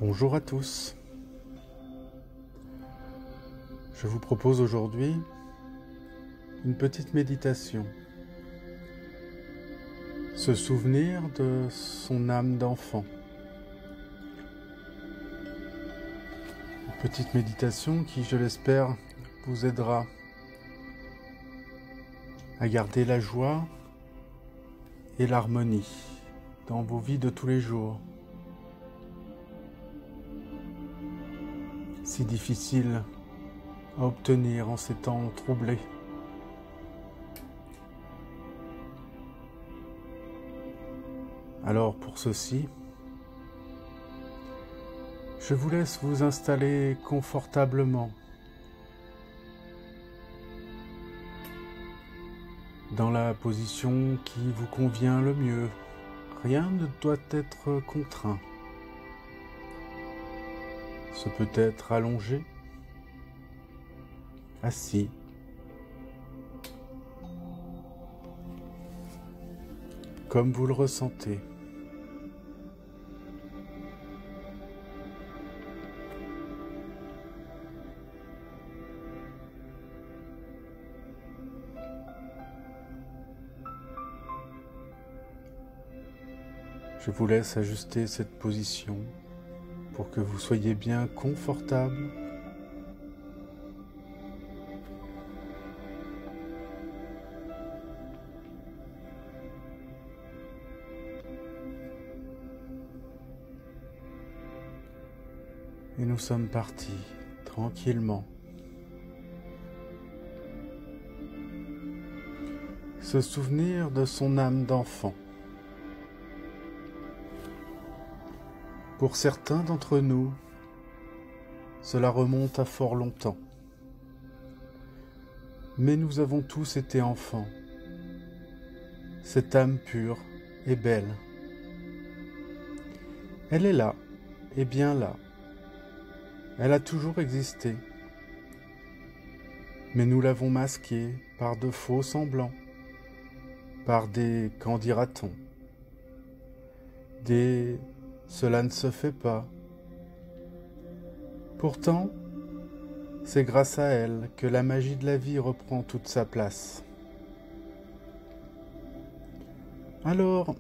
Bonjour à tous. Je vous propose aujourd'hui une petite méditation. Se souvenir de son âme d'enfant. Une petite méditation qui, je l'espère, vous aidera à garder la joie et l'harmonie dans vos vies de tous les jours. Si difficile à obtenir en ces temps troublés. Alors pour ceci, je vous laisse vous installer confortablement dans la position qui vous convient le mieux. Rien ne doit être contraint. Ce peut être allongé, assis, comme vous le ressentez. Je vous laisse ajuster cette position pour que vous soyez bien confortable. Et nous sommes partis tranquillement. Se souvenir de son âme d'enfant. Pour certains d'entre nous, cela remonte à fort longtemps. Mais nous avons tous été enfants. Cette âme pure et belle. Elle est là, et bien là. Elle a toujours existé. Mais nous l'avons masquée par de faux semblants, par des « qu'en dira-t-on » des « cela ne se fait pas ». Pourtant, c'est grâce à elle que la magie de la vie reprend toute sa place. Alors,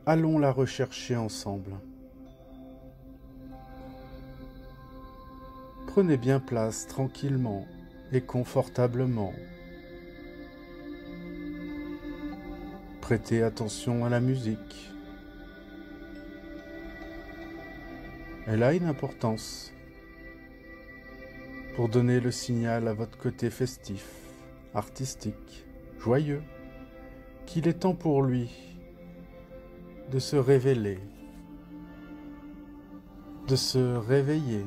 allons la rechercher ensemble. Prenez bien place tranquillement et confortablement. Prêtez attention à la musique. Elle a une importance pour donner le signal à votre côté festif, artistique, joyeux, qu'il est temps pour lui de se révéler, de se réveiller.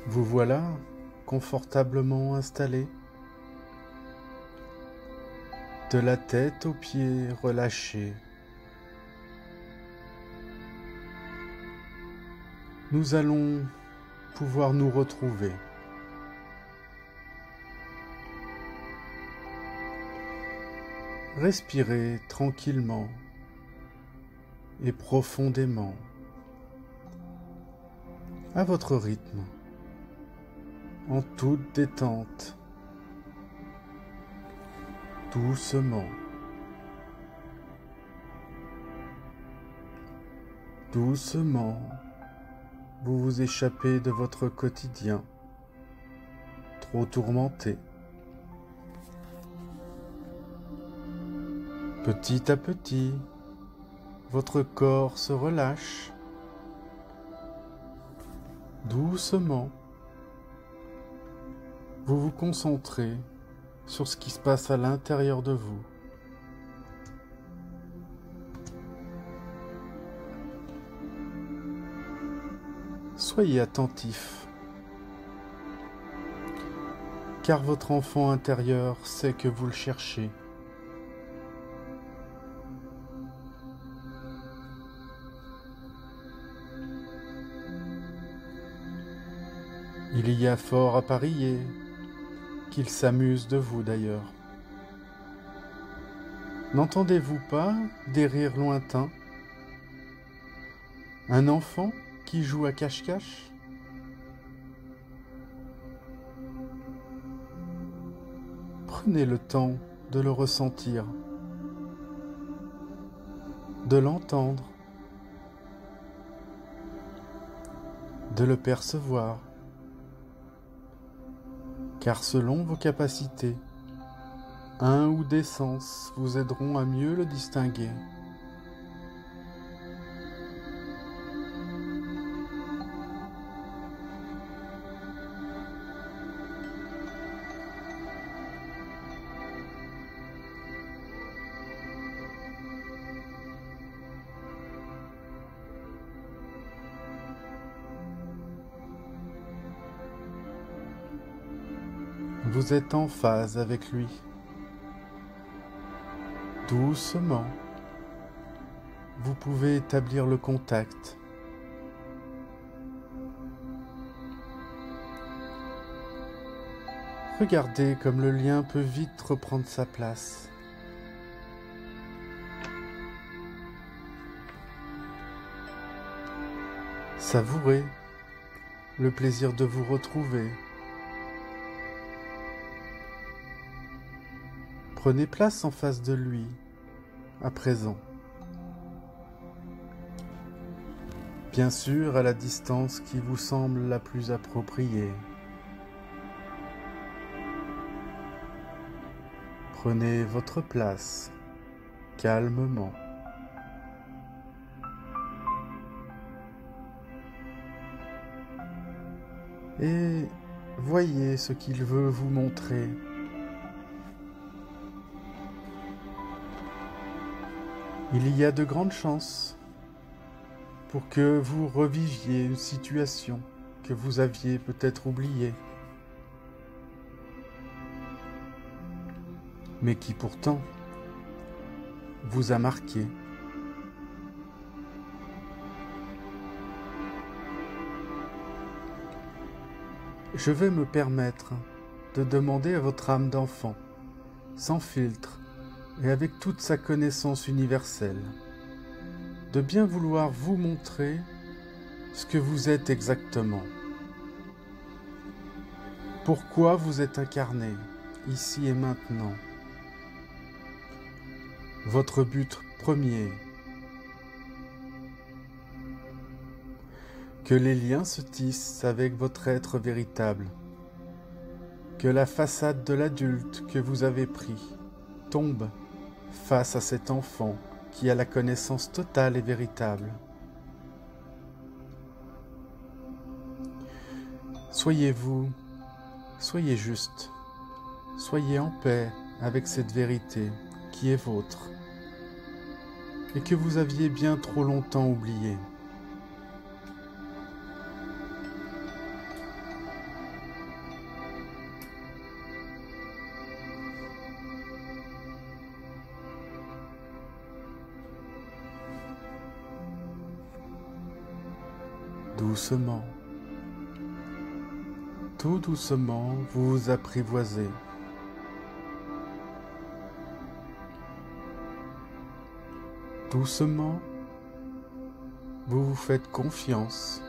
Vous voilà confortablement installé, de la tête aux pieds relâchés. Nous allons pouvoir nous retrouver. Respirez tranquillement et profondément, à votre rythme, en toute détente, doucement. Doucement, vous vous échappez de votre quotidien, trop tourmenté. Petit à petit, votre corps se relâche, doucement. Vous vous concentrez sur ce qui se passe à l'intérieur de vous. Soyez attentif, car votre enfant intérieur sait que vous le cherchez. Il y a fort à parier qu'il s'amuse de vous d'ailleurs. N'entendez-vous pas des rires lointains? Un enfant qui joue à cache-cache? Prenez le temps de le ressentir, de l'entendre, de le percevoir, car selon vos capacités, un ou des sens vous aideront à mieux le distinguer. Vous êtes en phase avec lui. Doucement, vous pouvez établir le contact. Regardez comme le lien peut vite reprendre sa place. Savourez le plaisir de vous retrouver. Prenez place en face de lui, à présent. Bien sûr, à la distance qui vous semble la plus appropriée. Prenez votre place, calmement. Et voyez ce qu'il veut vous montrer. Il y a de grandes chances pour que vous reviviez une situation que vous aviez peut-être oubliée, mais qui pourtant vous a marqué. Je vais me permettre de demander à votre âme d'enfant, sans filtre, et avec toute sa connaissance universelle, de bien vouloir vous montrer ce que vous êtes exactement. Pourquoi vous êtes incarné, ici et maintenant. Votre but premier. Que les liens se tissent avec votre être véritable. Que la façade de l'adulte que vous avez pris tombe face à cet enfant qui a la connaissance totale et véritable. Soyez juste, soyez en paix avec cette vérité qui est vôtre et que vous aviez bien trop longtemps oubliée. Doucement, tout doucement, vous vous apprivoisez. Doucement, vous vous faites confiance.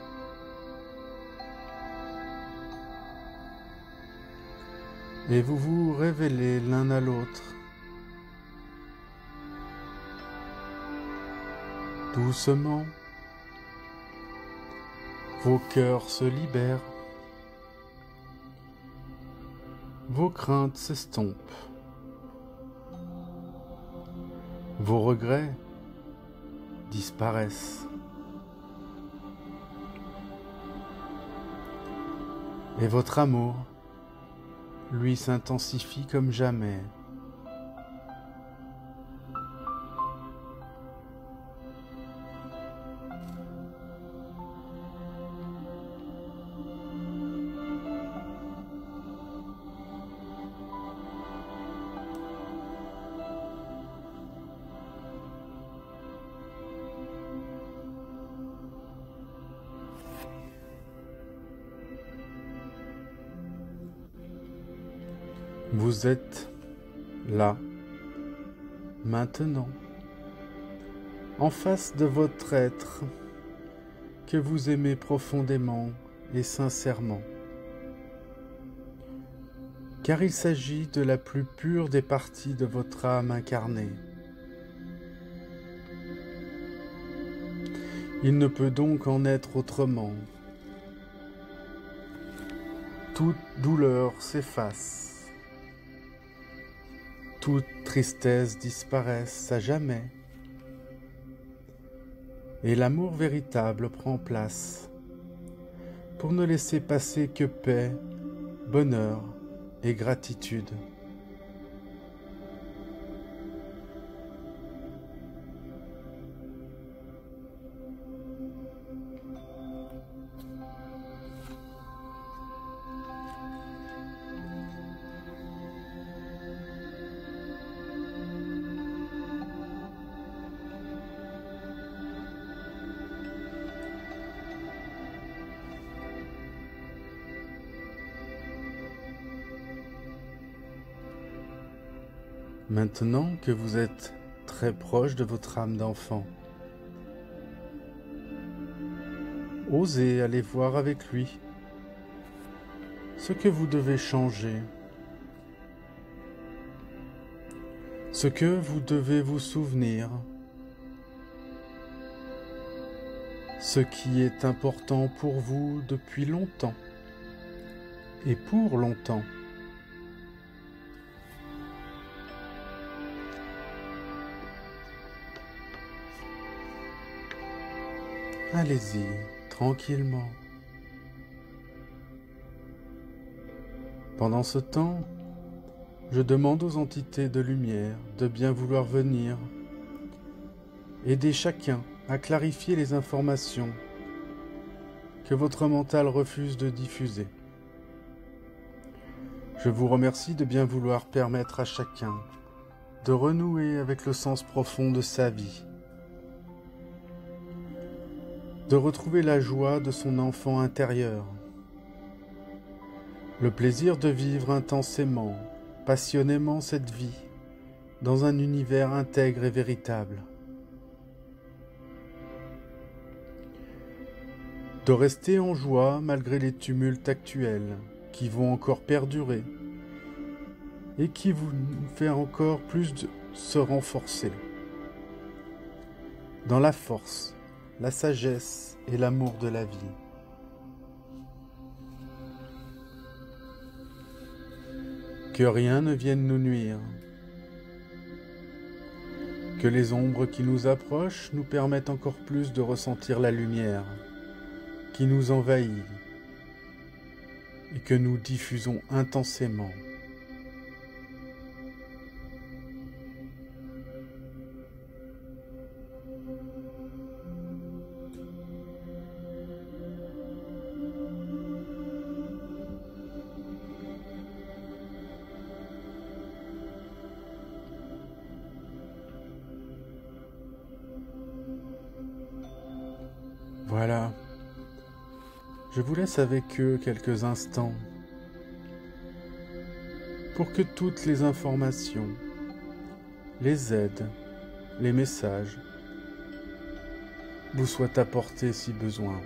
Et vous vous révélez l'un à l'autre. Doucement, vos cœurs se libèrent. Vos craintes s'estompent. Vos regrets disparaissent. Et votre amour, lui, s'intensifie comme jamais. Vous êtes là, Maintenant, en face de votre être que vous aimez profondément et sincèrement, car il s'agit de la plus pure des parties de votre âme incarnée. Il ne peut donc en être autrement. Toute douleur s'efface, toute tristesse disparaisse à jamais, et l'amour véritable prend place pour ne laisser passer que paix, bonheur et gratitude. Maintenant que vous êtes très proche de votre âme d'enfant, osez aller voir avec lui ce que vous devez changer, ce que vous devez vous souvenir, ce qui est important pour vous depuis longtemps et pour longtemps. Allez-y, tranquillement. Pendant ce temps, je demande aux entités de lumière de bien vouloir venir aider chacun à clarifier les informations que votre mental refuse de diffuser. Je vous remercie de bien vouloir permettre à chacun de renouer avec le sens profond de sa vie, de retrouver la joie de son enfant intérieur, le plaisir de vivre intensément, passionnément cette vie, dans un univers intègre et véritable, de rester en joie malgré les tumultes actuels qui vont encore perdurer et qui vous fait encore plus se renforcer dans la force, la sagesse et l'amour de la vie. Que rien ne vienne nous nuire. Que les ombres qui nous approchent nous permettent encore plus de ressentir la lumière qui nous envahit et que nous diffusons intensément. Voilà, je vous laisse avec eux quelques instants pour que toutes les informations, les aides, les messages vous soient apportés si besoin.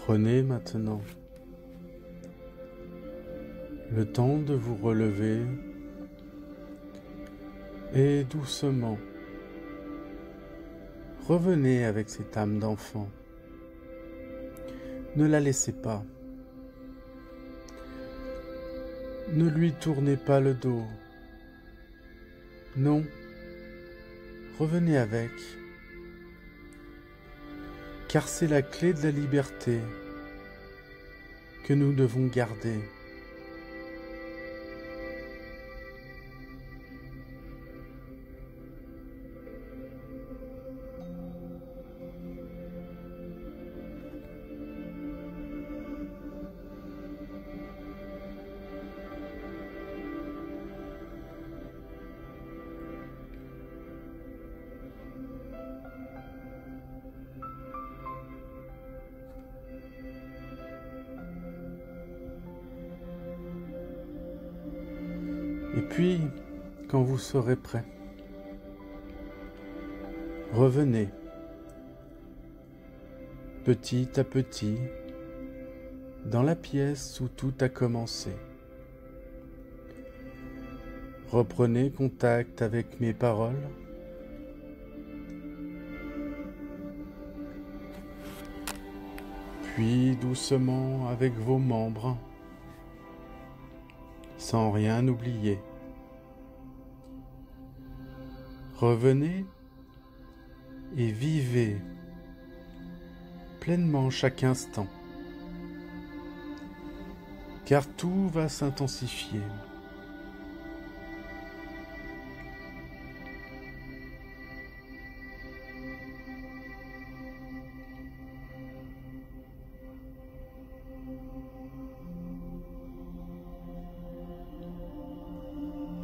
Prenez maintenant le temps de vous relever et doucement revenez avec cette âme d'enfant. Ne la laissez pas. Ne lui tournez pas le dos. Non, revenez avec, car c'est la clé de la liberté que nous devons garder. Et puis, quand vous serez prêt, revenez petit à petit dans la pièce où tout a commencé. Reprenez contact avec mes paroles. Puis doucement avec vos membres, sans rien oublier. Revenez et vivez pleinement chaque instant, car tout va s'intensifier.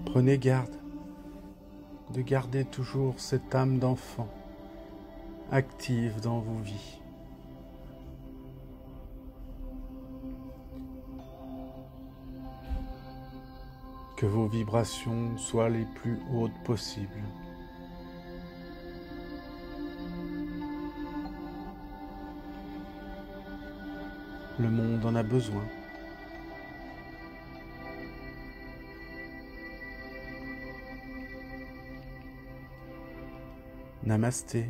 Prenez garde de garder toujours cette âme d'enfant active dans vos vies. Que vos vibrations soient les plus hautes possibles. Le monde en a besoin. Namasté.